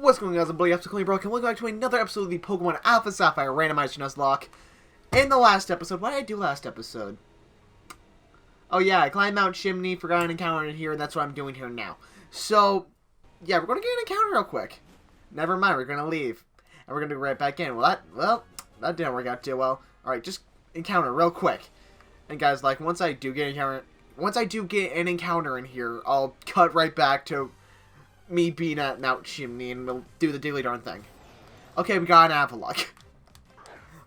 What's going on, guys? I'm BloodyAbsol, and welcome back to another episode of the Pokemon Alpha Sapphire Randomizer Nuzlocke. In the last episode, what did I do last episode? Oh yeah, I climbed Mount Chimney, forgot an encounter in here, and that's what I'm doing here now. So, yeah, we're going to get an encounter real quick. Never mind, we're going to leave. And we're going to go right back in. Well, that didn't work out too well. Alright, just encounter real quick. And guys, like, once I do get an encounter in here, I'll cut right back to me being at Mount Chimney, and we'll do the daily darn thing. Okay, we got an Avalugg.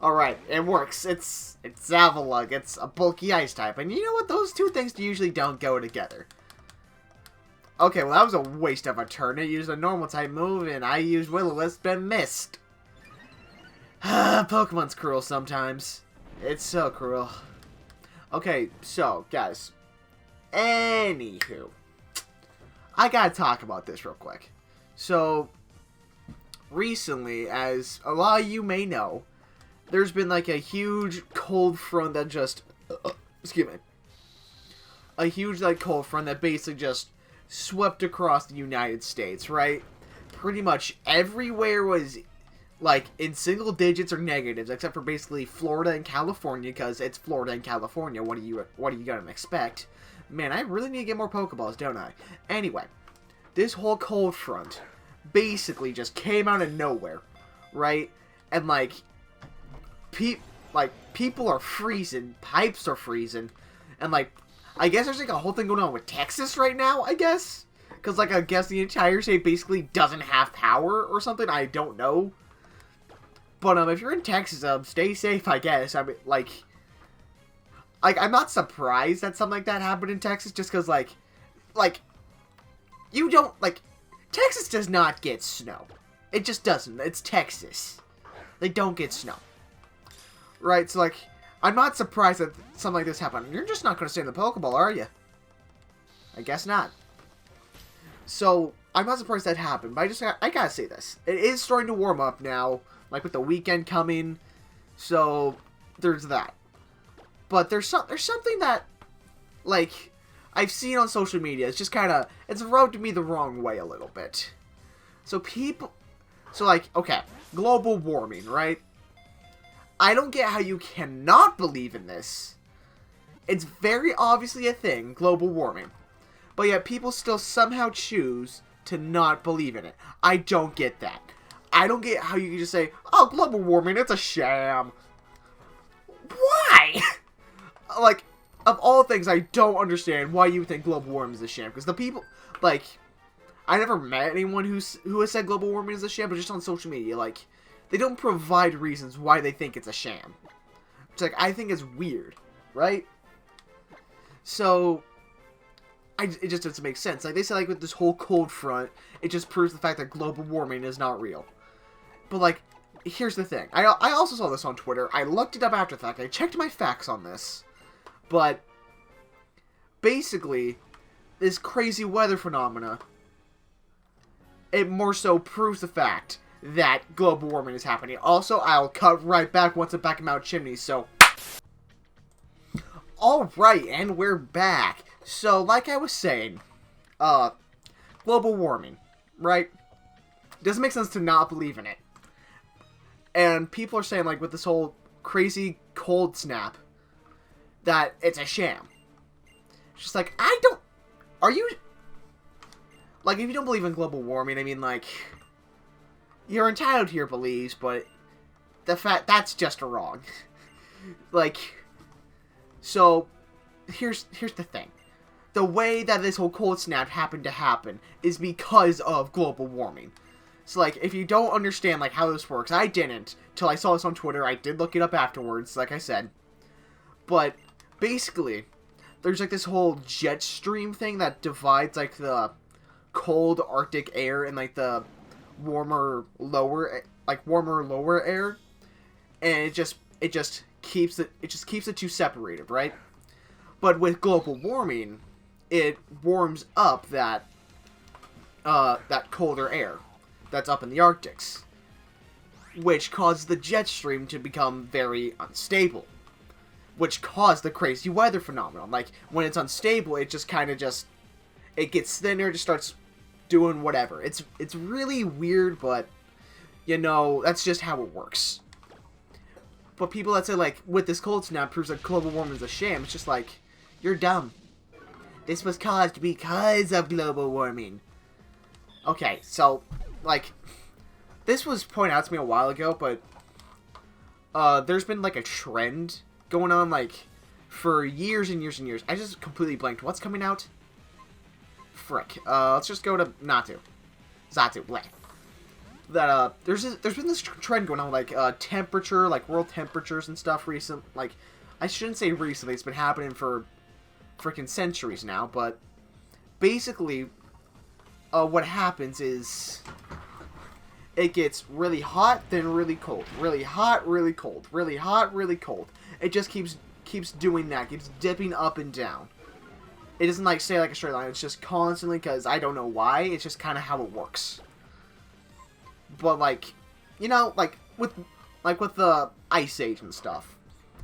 Alright, it works. It's Avalugg. It's a bulky ice type. And you know what? Those two things usually don't go together. Okay, well, that was a waste of a turn. It used a normal type move, and I used Will-O-Wisp and missed. Pokemon's cruel sometimes. It's so cruel. Okay, so, guys. Anywho. I gotta talk about this real quick. So, recently, as a lot of you may know, there's been like a huge cold front that just, excuse me, a huge like cold front that basically just swept across the United States, right? Pretty much everywhere was like in single digits or negatives, except for basically Florida and California, because it's Florida and California. What are you gonna expect? Man, I really need to get more Pokeballs, don't I? Anyway, this whole cold front basically just came out of nowhere, right? And like, people are freezing, pipes are freezing, and like, I guess there's like a whole thing going on with Texas right now, I guess? Because like, I guess the entire state basically doesn't have power or something, I don't know. But if you're in Texas, stay safe, I guess. I mean, like, I'm not surprised that something like that happened in Texas, just because, like, you don't, like, Texas does not get snow. It just doesn't. It's Texas. They don't get snow. Right, so, like, I'm not surprised that something like this happened. You're just not going to stay in the Pokeball, are you? I guess not. So, I'm not surprised that happened, but I gotta say this. It is starting to warm up now, like, with the weekend coming, so, there's that. But there's something that, like, I've seen on social media. It's just kind of, it's rubbed me the wrong way a little bit. So like, okay, global warming, right? I don't get how you cannot believe in this. It's very obviously a thing, global warming. But yet people still somehow choose to not believe in it. I don't get that. I don't get how you can just say, oh, global warming, it's a sham. Why? Like, of all things, I don't understand why you think global warming is a sham. Because the people, like, I never met anyone who has said global warming is a sham, but just on social media, like, they don't provide reasons why they think it's a sham. It's like, I think it's weird, right? So, it just doesn't make sense. Like, they say, like, with this whole cold front, it just proves the fact that global warming is not real. But, like, here's the thing. I also saw this on Twitter. I looked it up after the fact. I checked my facts on this. But, basically, this crazy weather phenomena, it more so proves the fact that global warming is happening. Also, I'll cut right back once I'm back in Mount Chimney, so. Alright, and we're back. So, like I was saying, global warming, right? Doesn't make sense to not believe in it. And people are saying, like, with this whole crazy cold snap, that it's a sham. It's just like, are you, like, if you don't believe in global warming, I mean, like, you're entitled to your beliefs, but that's just wrong. Like, so, here's the thing. The way that this whole cold snap happened to happen is because of global warming. So, like, if you don't understand, like, how this works, I didn't, till I saw this on Twitter. I did look it up afterwards, like I said. But, basically, there's, like, this whole jet stream thing that divides, like, the cold Arctic air and, like, the warmer lower air. And it just keeps the two separated, right? But with global warming, it warms up that colder air that's up in the Arctics, which causes the jet stream to become very unstable, which caused the crazy weather phenomenon. Like, when it's unstable, it just kind of it gets thinner, just starts doing whatever. It's really weird, but, you know, that's just how it works. But people that say, like, with this cold snap proves that global warming is a sham, it's just like, you're dumb. This was caused because of global warming. Okay, so, like, this was pointed out to me a while ago, but there's been, like, a trend going on, like, for years and years and years. I just completely blanked. What's coming out? Frick. Let's just go to Natu. Zatu. Bleh. That, there's been this trend going on, like, temperature, like, world temperatures and stuff recent. Like, I shouldn't say recently. It's been happening for freaking centuries now, but basically, what happens is it gets really hot, then really cold. Really hot, really cold. Really hot, really cold. It just keeps doing that. Keeps dipping up and down. It doesn't, like, stay like a straight line. It's just constantly, because I don't know why. It's just kind of how it works. But, like, you know, like with the Ice Age and stuff,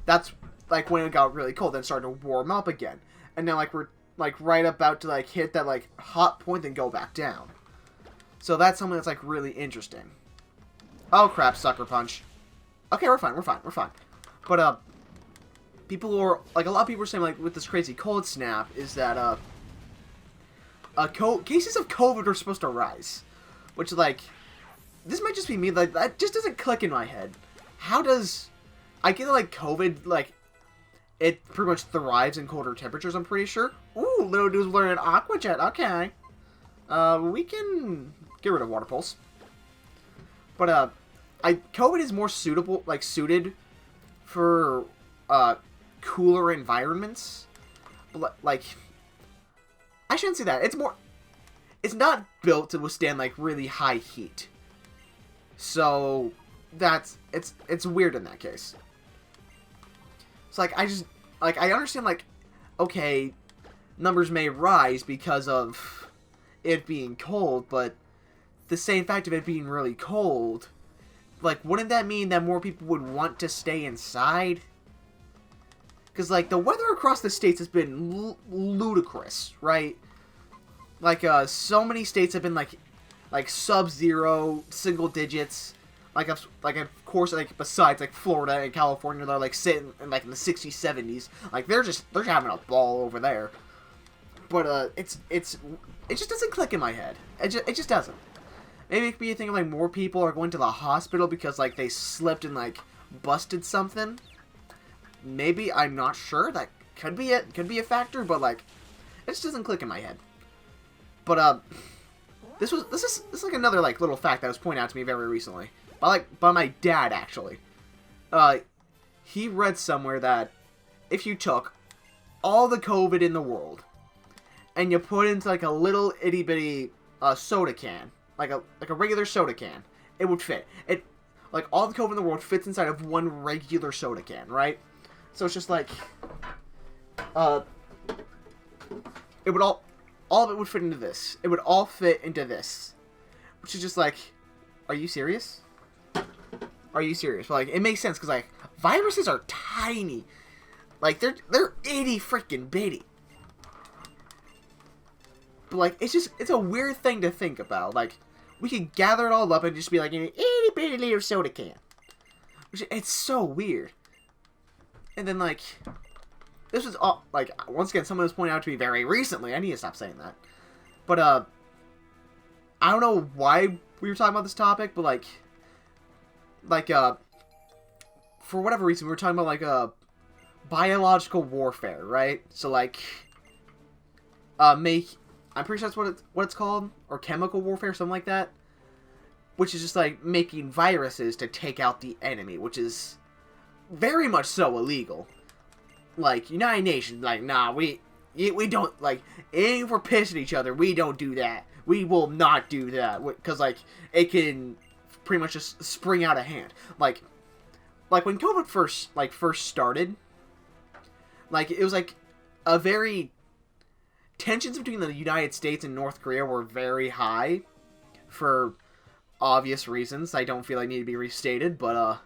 that's, like, when it got really cold, then started to warm up again. And now, like, we're, like, right about to, like, hit that, like, hot point and go back down. So that's something that's, like, really interesting. Oh, crap, Sucker Punch. Okay, we're fine. But, people are, like, a lot of people are saying, like, with this crazy cold snap, is that, cases of COVID are supposed to rise. Which, like, this might just be me, like, that just doesn't click in my head. How does, I get, like, COVID, like, it pretty much thrives in colder temperatures, I'm pretty sure. Ooh, little dude's learning Aqua Jet, okay. We can get rid of Water Pulse. But, COVID is more suitable, like, suited for, cooler environments. But, like, I shouldn't say that. It's not built to withstand, like, really high heat. So, it's weird in that case. It's like, I understand, like, okay, numbers may rise because of it being cold, but the same fact of it being really cold, like, wouldn't that mean that more people would want to stay inside? Because, like, the weather across the states has been ludicrous, right? Like, so many states have been, like sub-zero, single digits. Like, of course, like, besides, like, Florida and California, they're, like, sitting in, like, in the 60s, 70s. Like, they're having a ball over there. But, it just doesn't click in my head. It just doesn't. Maybe it could be a thing of, like, more people are going to the hospital because, like, they slipped and, like, busted something. Maybe, I'm not sure. That could be it. Could be a factor, but, like, it just doesn't click in my head. But, this is like another, like, little fact that was pointed out to me very recently. By my dad, actually. He read somewhere that if you took all the COVID in the world and you put it into, like, a little itty-bitty soda can, like a regular soda can, it would fit. Like, all the COVID in the world fits inside of one regular soda can, right? So it's just like, it would all of it would fit into this. It would all fit into this. Which is just like, are you serious? Are you serious? But, like, it makes sense, because, like, viruses are tiny. Like, they're itty freaking bitty. But, like, it's a weird thing to think about. Like, we could gather it all up and just be like an itty bitty little soda can. It's so weird. And then, like, this was all, like, once again, someone was pointing out to me very recently. I need to stop saying that. But, I don't know why we were talking about this topic, but, like, for whatever reason, we were talking about, like, biological warfare, right? So, like, I'm pretty sure that's what it's called, or chemical warfare, something like that. Which is just, like, making viruses to take out the enemy, which is very much so illegal. Like, United Nations, like, nah, we don't, like, if we're pissing each other, we don't do that. We will not do that, because, like, it can pretty much just spring out of hand. Like when COVID first started, like, it was, like, a very, tensions between the United States and North Korea were very high, for obvious reasons I don't feel like need to be restated, but,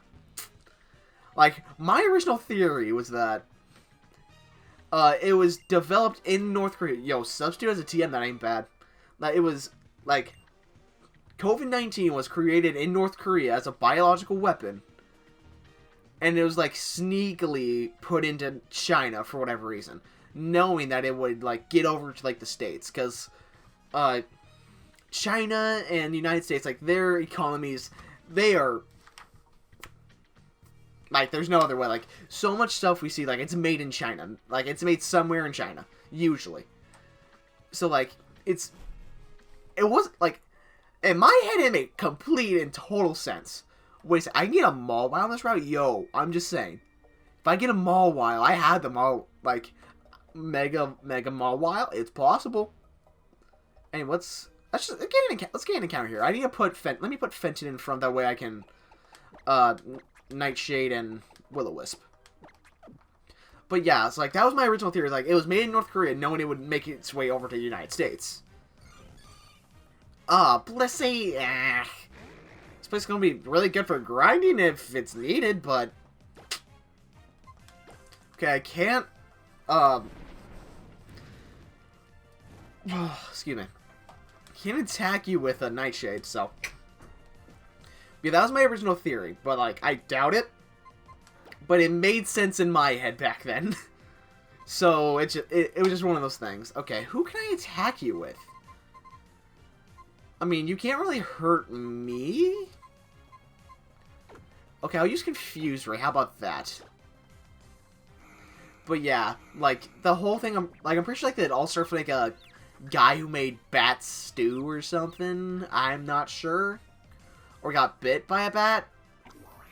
like, my original theory was that, it was developed in North Korea. Yo, substitute as a TM, that ain't bad. It was like, COVID-19 was created in North Korea as a biological weapon, and it was, like, sneakily put into China for whatever reason, knowing that it would, like, get over to, like, the States, because, China and the United States, like, their economies, they are, like, there's no other way. Like, so much stuff we see, like, it's made in China. Like, it's made somewhere in China, usually. So, like, it was, like, in my head, it made complete and total sense. Wait, I can get a Mawile on this route? Yo, I'm just saying. If I get a Mawile, I had the like, Mega Mawile. It's possible. And let's get an encounter here. I need to let me put Fenton in front, that way I can, Nightshade and Will-O-Wisp. But yeah, it's like, that was my original theory. Like, it was made in North Korea, knowing it would make its way over to the United States. Blissey, this place is gonna be really good for grinding if it's needed, but... Okay, I can't, excuse me. Can't attack you with a Nightshade, so... Yeah, that was my original theory, but, like, I doubt it. But it made sense in my head back then. So, it was just one of those things. Okay, who can I attack you with? I mean, you can't really hurt me? Okay, I'll use Confuse Ray. How about that? But yeah, like, the whole thing, I'm pretty sure, like, it all started with, like, a guy who made bat stew or something. I'm not sure. Or got bit by a bat.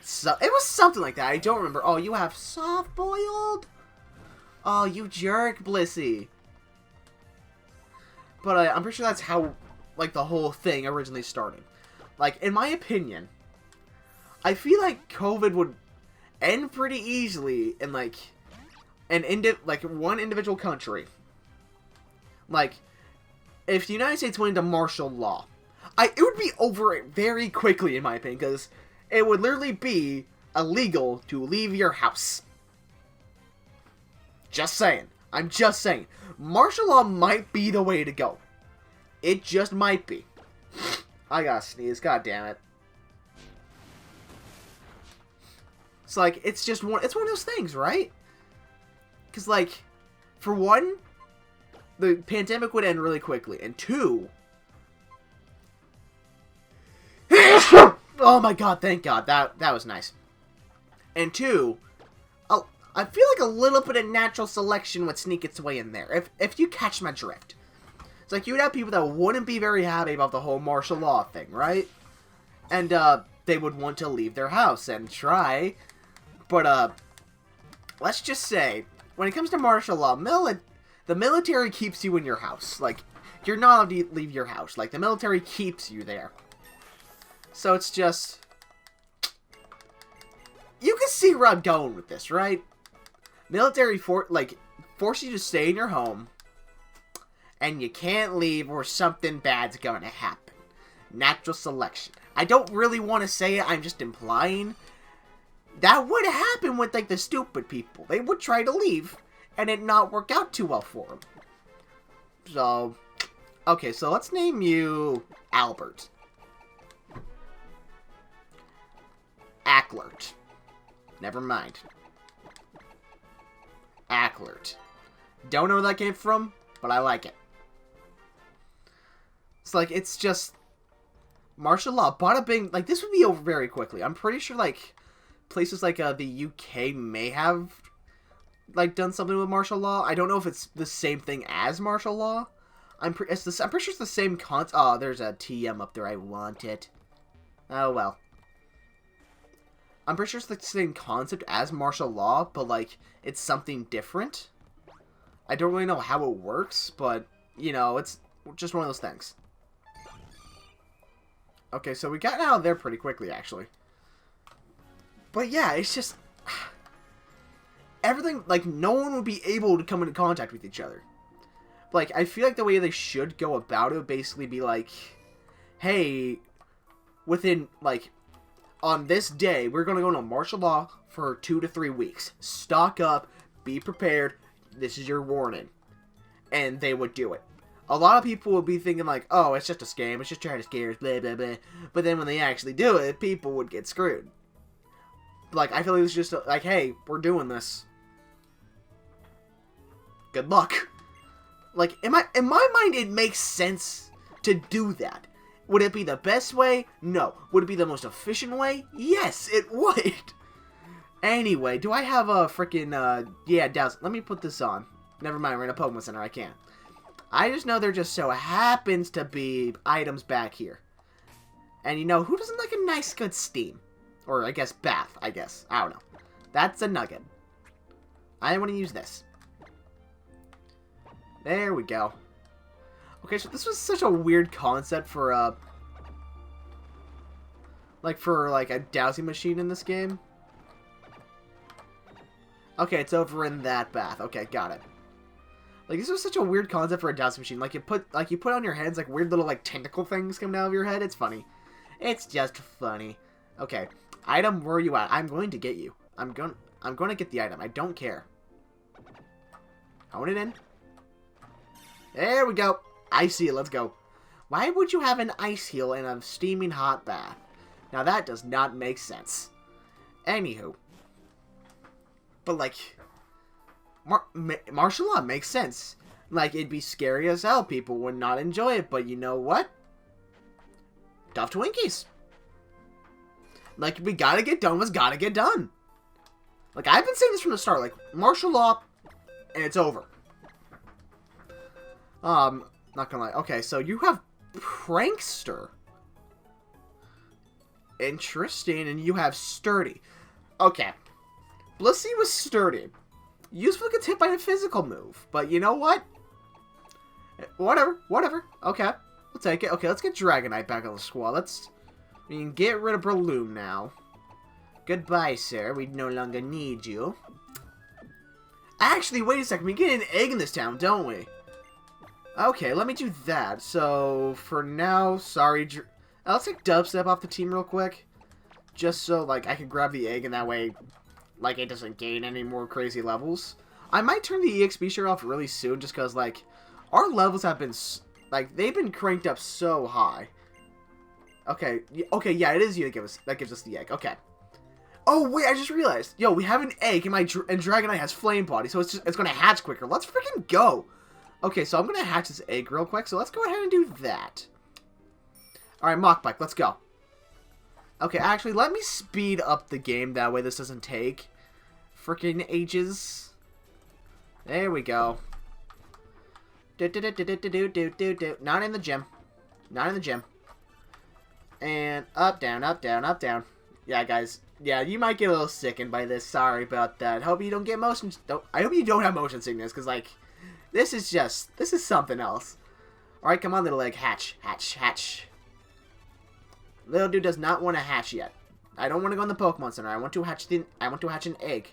So, it was something like that. I don't remember. Oh, you have soft-boiled? Oh, you jerk, Blissey. But I'm pretty sure that's how, like, the whole thing originally started. Like, in my opinion, I feel like COVID would end pretty easily in, like, one individual country. Like, if the United States went into martial law, it would be over very quickly, in my opinion, because it would literally be illegal to leave your house. Just saying. I'm just saying. Martial law might be the way to go. It just might be. I gotta sneeze. God damn it. It's like, it's one of those things, right? Because, like, for one, the pandemic would end really quickly. And two... Oh my god, thank god. That was nice. And two, I feel like a little bit of natural selection would sneak its way in there. If you catch my drift. It's like, you would have people that wouldn't be very happy about the whole martial law thing, right? And, they would want to leave their house and try. But, let's just say, when it comes to martial law, the military keeps you in your house. Like, you're not allowed to leave your house. Like, the military keeps you there. So it's just... You can see where I'm going with this, right? Military force you to stay in your home, and you can't leave or something bad's going to happen. Natural selection. I don't really want to say it, I'm just implying. That would happen with, like, the stupid people. They would try to leave, and it not work out too well for them. So, okay, so let's name you Albert. Acklert. Never mind. Acklert. Don't know where that came from, but I like it. It's like, it's just... Martial law. Bada bing. Like, this would be over very quickly. I'm pretty sure, like, places like the UK may have, like, done something with martial law. I don't know if it's the same thing as martial law. I'm pretty sure it's the same concept. Oh, there's a TM up there. I want it. Oh, well. I'm pretty sure it's the same concept as martial law, but, like, it's something different. I don't really know how it works, but, you know, it's just one of those things. Okay, so we got out of there pretty quickly, actually. But, yeah, it's just... Everything, like, no one would be able to come into contact with each other. Like, I feel like the way they should go about it would basically be like, hey, within, like... On this day, we're going to go into martial law for 2 to 3 weeks. Stock up, be prepared, this is your warning. And they would do it. a lot of people will be thinking like, oh, it's just a scam, it's just trying to scare us, blah, blah, blah. But then when they actually do it, people would get screwed. Like, I feel like it's just like, hey, we're doing this. Good luck. Like, in my mind, it makes sense to do that. Would it be the best way? No. Would it be the most efficient way? Yes, it would. Anyway, do I have a freaking, yeah, douse. Let me put this on. Never mind, we're in a Pokemon Center, I can't. I just know there just so happens to be items back here. And you know, who doesn't like a nice, good steam? Or, I guess, bath, I guess. I don't know. That's a nugget. I want to use this. There we go. Okay, so this was such a weird concept for, a dowsing machine in this game. Okay, it's over in that bath. Okay, got it. Like, this was such a weird concept for a dowsing machine. Like, you put on your heads, like, weird little, like, tentacle things come down of your head. It's funny. It's just funny. Okay. Item, where are you at? I'm going to get you. I'm going to get the item. I don't care. Own it in. There we go. Ice heal. Let's go. Why would you have an ice heal in a steaming hot bath? Now, that does not make sense. Anywho. But, like... martial law makes sense. Like, it'd be scary as hell. People would not enjoy it. But you know what? Tough Twinkies. Like, we gotta get done what's gotta get done. Like, I've been saying this from the start. Like, martial law, and it's over. Not gonna lie. Okay, so you have Prankster. Interesting. And you have Sturdy. Okay. Blissey was Sturdy. Useful gets hit by a physical move. But you know what? Whatever. Okay. We'll take it. Okay, let's get Dragonite back on the squad. We can get rid of Breloom now. Goodbye, sir. We no longer need you. Actually, wait a second. We get an egg in this town, don't we? Okay, let me do that. So, for now, sorry. Let's take Dubstep off the team real quick. Just so, like, I can grab the egg and that way, like, it doesn't gain any more crazy levels. I might turn the EXP share off really soon just because, like, our levels have been, like, they've been cranked up so high. Okay, yeah, it is you that gives us the egg. Okay. Oh, wait, I just realized. Yo, we have an egg, and Dragonite has Flame Body, so it's going to hatch quicker. Let's freaking go. Okay, so I'm going to hatch this egg real quick, so let's go ahead and do that. Alright, Mach Bike, let's go. Okay, actually, let me speed up the game, that way this doesn't take freaking ages. There we go. Not in the gym. Not in the gym. And up, down, up, down, up, down. Yeah, guys. Yeah, you might get a little sickened by this. Sorry about that. Hope you don't get motion... I hope you don't have motion sickness, because, like, this is something else. Alright, come on, little egg. Hatch, hatch, hatch. Little dude does not want to hatch yet. I don't want to go in the Pokemon Center. I want to hatch an egg.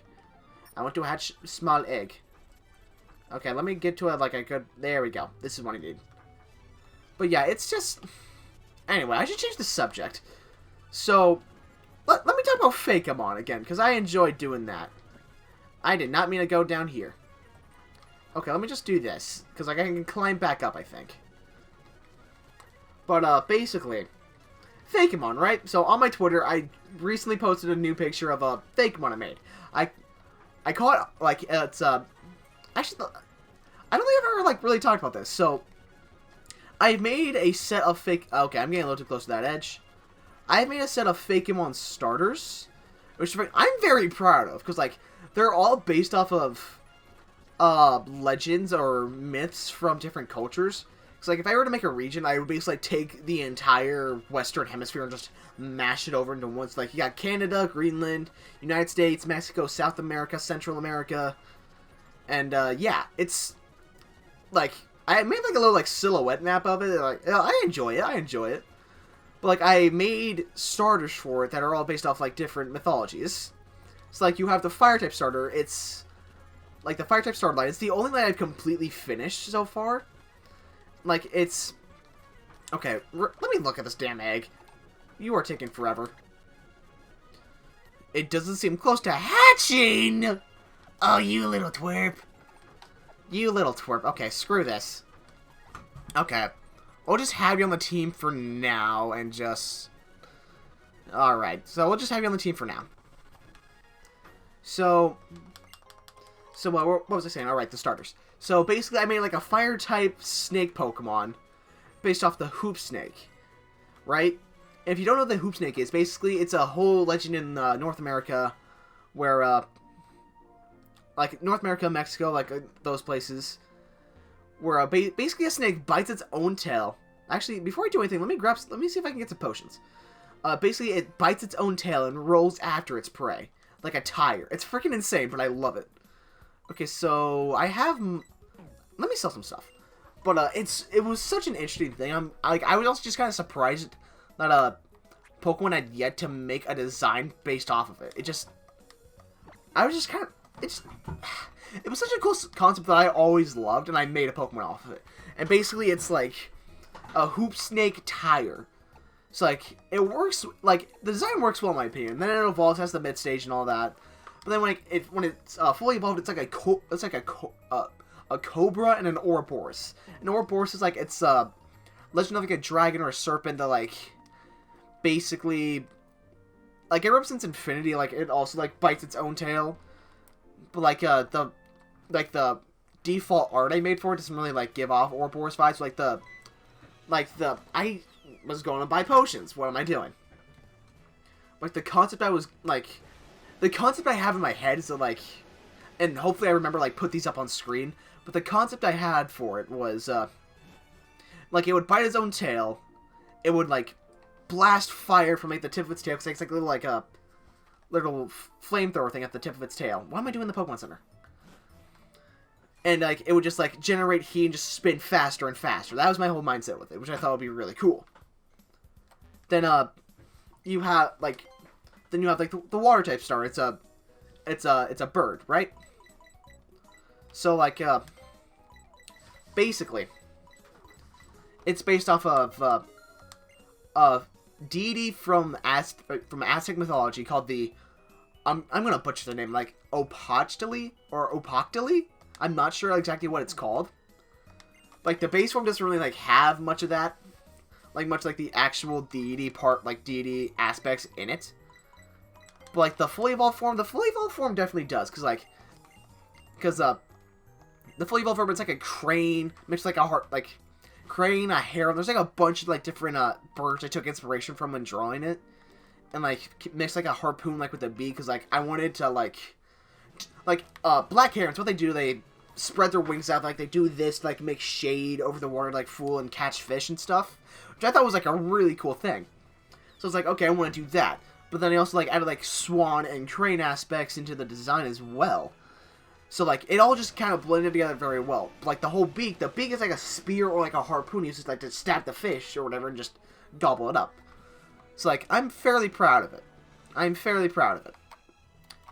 I want to hatch a small egg. Okay, let me get to a good... There we go. This is what I need. But yeah, it's just... Anyway, I should change the subject. So, let me talk about Fakemon again, because I enjoy doing that. I did not mean to go down here. Okay, let me just do this, because I can climb back up, I think. But, basically, Fakemon, right? So, on my Twitter, I recently posted a new picture of a Fakemon I made. I call it, like, it's, actually, I don't think I've ever, like, really talked about this. So, I made a set of okay, I'm getting a little too close to that edge. I made a set of Fakemon starters, which I'm very proud of, because, like, they're all based off of, legends or myths from different cultures. So, like, if I were to make a region, I would basically, like, take the entire Western Hemisphere and just mash it over into one. So, like, you got Canada, Greenland, United States, Mexico, South America, Central America, and, yeah, it's, like... I made, like, a little, like, silhouette map of it. Like, I enjoy it. But, like, I made starters for it that are all based off, like, different mythologies. So, like, you have the Fire-type starter. It's, like, the Fire-type starter line. It's the only line I've completely finished so far. Like, it's... Okay, let me look at this damn egg. You are taking forever. It doesn't seem close to hatching! Oh, you little twerp. You little twerp. Okay, screw this. Okay. We'll just have you on the team for now, and just... Alright, so we'll just have you on the team for now. So what was I saying? Alright, the starters. So, basically, I made, like, a fire-type snake Pokemon based off the Hoop Snake, right? And if you don't know what the Hoop Snake is, basically, it's a whole legend in North America where, like, North America, Mexico, like, those places, where basically a snake bites its own tail. Actually, before I do anything, let me see if I can get some potions. Basically, it bites its own tail and rolls after its prey, like a tire. It's freaking insane, but I love it. Okay, so I have... Let me sell some stuff. But it was such an interesting thing. I was also just kind of surprised that Pokemon had yet to make a design based off of it. I was just kind of... It was such a cool concept that I always loved, and I made a Pokemon off of it. And basically, it's like a Hoop Snake tire. So, like, it works... Like, the design works well, in my opinion. Then it evolves, has the mid-stage and all that. But then when it's fully evolved, it's like a Cobra and an Ouroboros. An Ouroboros is like it's legend of like a dragon or a serpent that like basically like it represents infinity. Like it also like bites its own tail. But like the default art I made for it doesn't really like give off Ouroboros vibes. I was going to buy potions. What am I doing? Like the concept I have in my head is that, like, and hopefully I remember, like, put these up on screen, but the concept I had for it was, like, it would bite its own tail, it would, like, blast fire from, like, the tip of its tail, because it's, like, a little flamethrower thing at the tip of its tail. What am I doing in the Pokemon Center? And, like, it would just, like, generate heat and just spin faster and faster. That was my whole mindset with it, which I thought would be really cool. Then, you have, like... Then you have like the water type star. It's a bird, right? So like basically, it's based off of a deity from Aztec mythology called the I'm gonna butcher the name, like Opoctli or Opoctli. I'm not sure exactly what it's called. Like the base form doesn't really like have much of that, like much like the actual deity part, like deity aspects in it. But, like, the fully evolved form definitely does, because the fully evolved form, it's like a crane, mixed like a heart, like, crane, a heron, there's, like, a bunch of, like, different, birds I took inspiration from when drawing it, and, like, mixed, like, a harpoon, like, with a bee, because, like, I wanted to, like, black herons, what they do, they spread their wings out, like, they do this, like, make shade over the water, like, fool and catch fish and stuff, which I thought was, like, a really cool thing. So it's like, okay, I want to do that. But then I also, like, added, like, swan and crane aspects into the design as well. So, like, it all just kind of blended together very well. Like, the beak is like a spear or, like, a harpoon. You just, like, to stab the fish or whatever and just gobble it up. So, like, I'm fairly proud of it.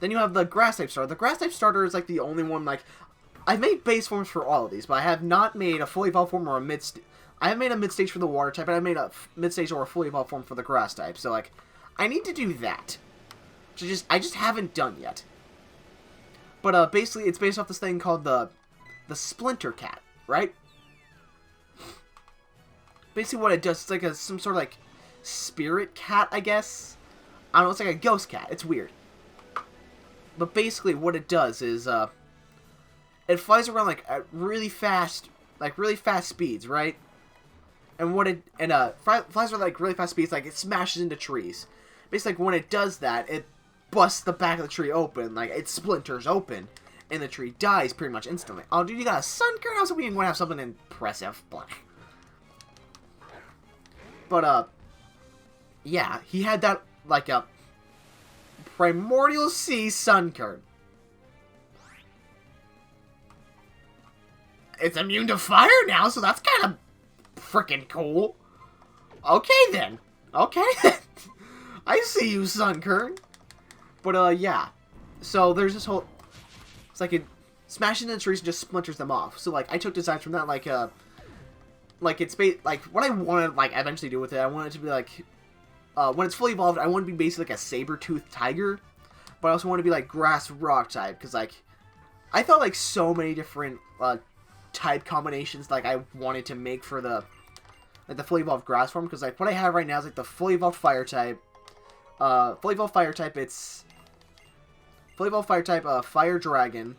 Then you have the grass-type starter. The grass-type starter is, like, the only one, like... I've made base forms for all of these, but I have not made a fully evolved form or a mid-stage. I have made a mid-stage for the water type, and I made a mid-stage or a fully evolved form for the grass type. So, like... I need to do that. I just haven't done yet. But basically, it's based off this thing called the Splinter Cat, right? Basically, what it does, it's like some sort of like spirit cat, I guess. I don't know, it's like a ghost cat. It's weird. But basically, what it does is it flies around like at really fast speeds, right? And flies around like really fast speeds, like it smashes into trees. Basically, like, when it does that, it busts the back of the tree open, like, it splinters open, and the tree dies pretty much instantly. Oh, dude, you got a Sunkern? I was hoping you would have something impressive. Blah. But, yeah, he had that, like, a Primordial Sea Sunkern. It's immune to fire now, so that's kind of freaking cool. Okay, then. Okay, then. I see you, Sunkern. But, yeah. So, there's this whole... It's like it smashes into the trees and just splinters them off. So, like, I took designs from that, like, it's... Like, what I wanted, like, eventually do with it, I wanted it to be, like... when it's fully evolved, I want it to be basically like a saber-toothed tiger. But I also want it to be, like, grass rock type. Because, like, I thought, like, so many different, type combinations like I wanted to make for the fully evolved grass form, because like what I have right now is like the fully evolved fire type. Fully evolved fire type, it's fully evolved fire type, fire dragon.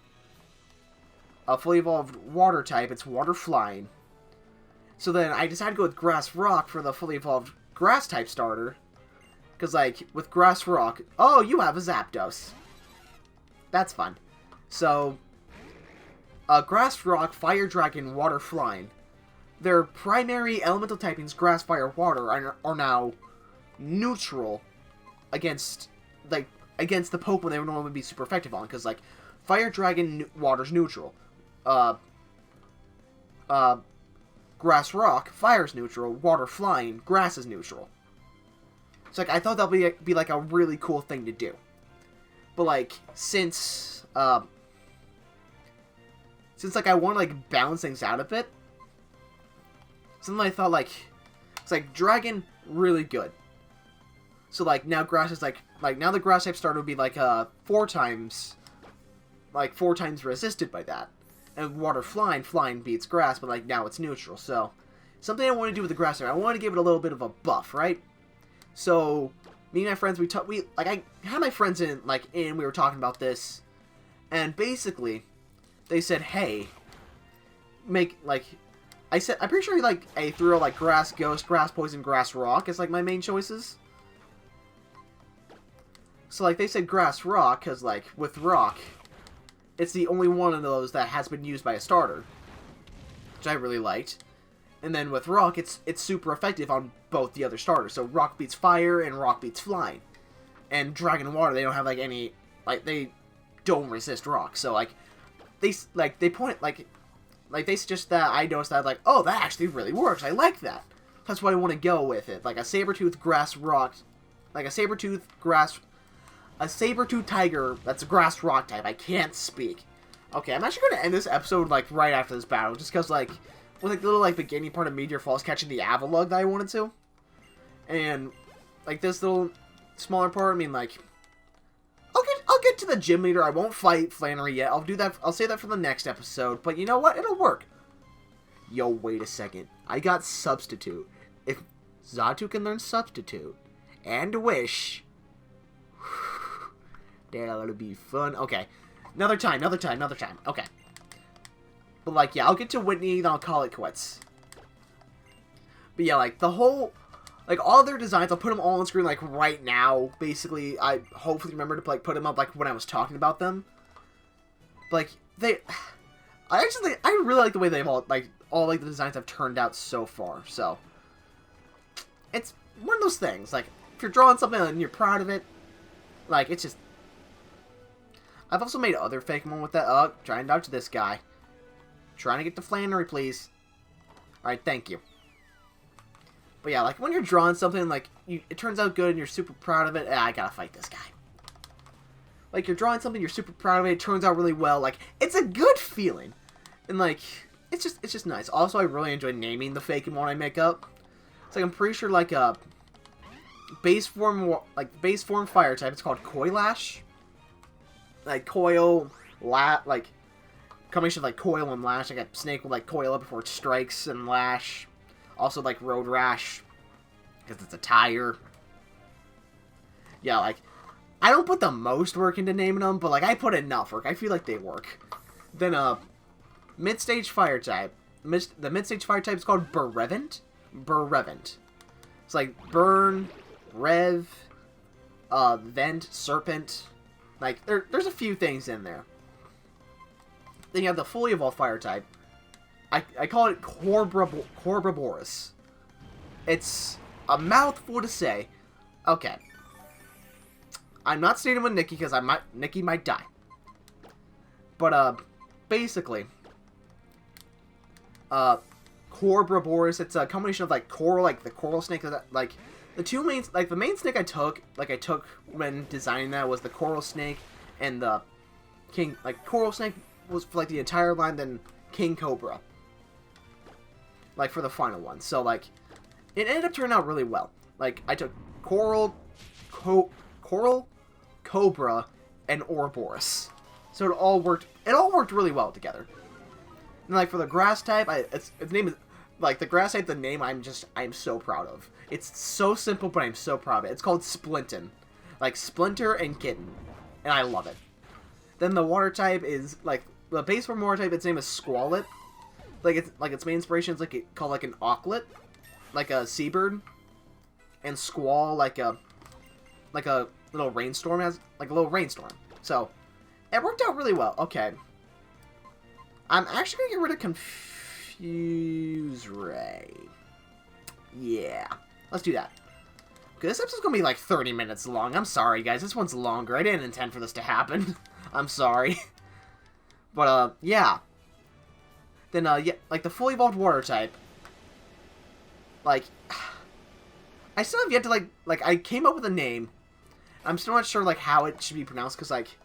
Fully evolved water type, it's water flying. So then I decided to go with grass rock for the fully evolved grass type starter. Because like with grass rock, oh, you have a Zapdos. That's fun. So grass rock, fire dragon, water flying. Their primary elemental typings, grass, fire, water, are now neutral against the Pokemon they would normally be super effective on. Because like fire dragon, water's neutral. Grass rock, fire's neutral. Water flying, grass is neutral. So like I thought that would be like a really cool thing to do. But like since like I want to like balance things out a bit, something I thought like it's like dragon really good. So like now grass is like now the grass type starter would be like 4 times resisted by that. And water flying beats grass, but like now it's neutral. So something I want to do with the grass type, I want to give it a little bit of a buff, right? So me and my friends, I had my friends in, we were talking about this, and basically, they said, hey, I'm pretty sure, I threw out, grass ghost, grass poison, grass rock as, my main choices. So, they said grass rock, because, with rock, it's the only one of those that has been used by a starter, which I really liked. And then with rock, it's super effective on both the other starters. So rock beats fire and rock beats flying. And dragon and water, they don't have any they don't resist rock. So they suggest that I noticed that oh, that actually really works. I like that. That's why I want to go with it. Like a saber-tooth grass rock, a saber-tooth tiger that's a grass rock type. I can't speak. Okay, I'm actually going to end this episode right after this battle, just because with the little beginning part of Meteor Falls catching the Avalugg that I wanted to. And this little smaller part, I mean I'll get to the gym leader. I won't fight Flannery yet. I'll say that for the next episode. But you know what? It'll work. Yo, wait a second. I got Substitute. If Xatu can learn Substitute and Wish, that'll be fun. Okay. Another time. Okay. But, yeah, I'll get to Whitney, then I'll call it quits. But, yeah, the whole, all their designs, I'll put them all on screen, right now. Basically, I hopefully remember to, put them up, when I was talking about them. But, I really like the way they've all the designs have turned out so far. So, it's one of those things. If you're drawing something and you're proud of it, it's just... I've also made other Fakemon with that. Trying to dodge this guy. Trying to get to Flannery, please. Alright, thank you. But yeah, when you're drawing something, it turns out good and you're super proud of it, I gotta fight this guy. You're drawing something, you're super proud of it, it turns out really well, it's a good feeling. And, it's just nice. Also, I really enjoy naming the Fakemon I make up. It's I'm pretty sure, base form fire type, it's called Coilash. Coil, combination of coil and lash. Snake will coil up before it strikes and lash. Also road rash, because it's a tire. Yeah, I don't put the most work into naming them, but I put enough work. I feel like they work. Then mid-stage fire type. The mid-stage fire type is called Berevent. It's burn, rev, vent, serpent. There's a few things in there. Then you have the fully evolved fire type. I call it Corbraboris. It's a mouthful to say. Okay. I'm not stating with Nikki because Nikki might die. But basically, Corbraboris. It's a combination of coral, the coral snake. The two main, the main snake I took when designing that was the coral snake and the king. Coral snake was for the entire line, then King Cobra. For the final one. So it ended up turning out really well. I took Coral, Cobra, and Ouroboros. So it all worked really well together. And like for the grass type, its name is like the grass type. The name I'm so proud of. It's so simple, but I'm so proud of it. It's called Splintin, like Splinter and Kitten, and I love it. Then the water type is like the base form water type. Its name is Squalet. Its main inspiration is called like an auklet, like a seabird, and squall like a little rainstorm has like a little rainstorm. So it worked out really well. Okay, I'm actually gonna get rid of Confuse Ray. Yeah, let's do that. Okay, this episode's gonna be like 30 minutes long. I'm sorry, guys. This one's longer. I didn't intend for this to happen. I'm sorry. But, yeah. Then, yeah, like, the fully evolved water type. Like, I still have yet to, like, I came up with a name. I'm still not sure, like, how it should be pronounced, because, like,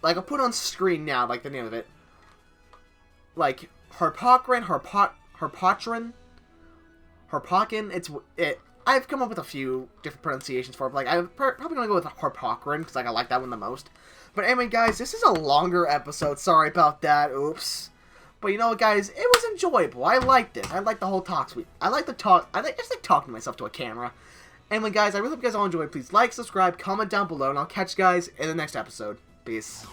I'll put it on screen now, like, the name of it. Like, Harpokrin, Harpokin, I've come up with a few different pronunciations for it, but, like, I'm probably gonna go with Harpokrin, because, like, I like that one the most. But anyway, guys, this is a longer episode. Sorry about that. Oops. But you know what, guys? It was enjoyable. I liked it. I liked the whole talk suite. I like just like talking to myself to a camera. Anyway, guys, I really hope you guys all enjoyed. Please like, subscribe, comment down below, and I'll catch you guys in the next episode. Peace.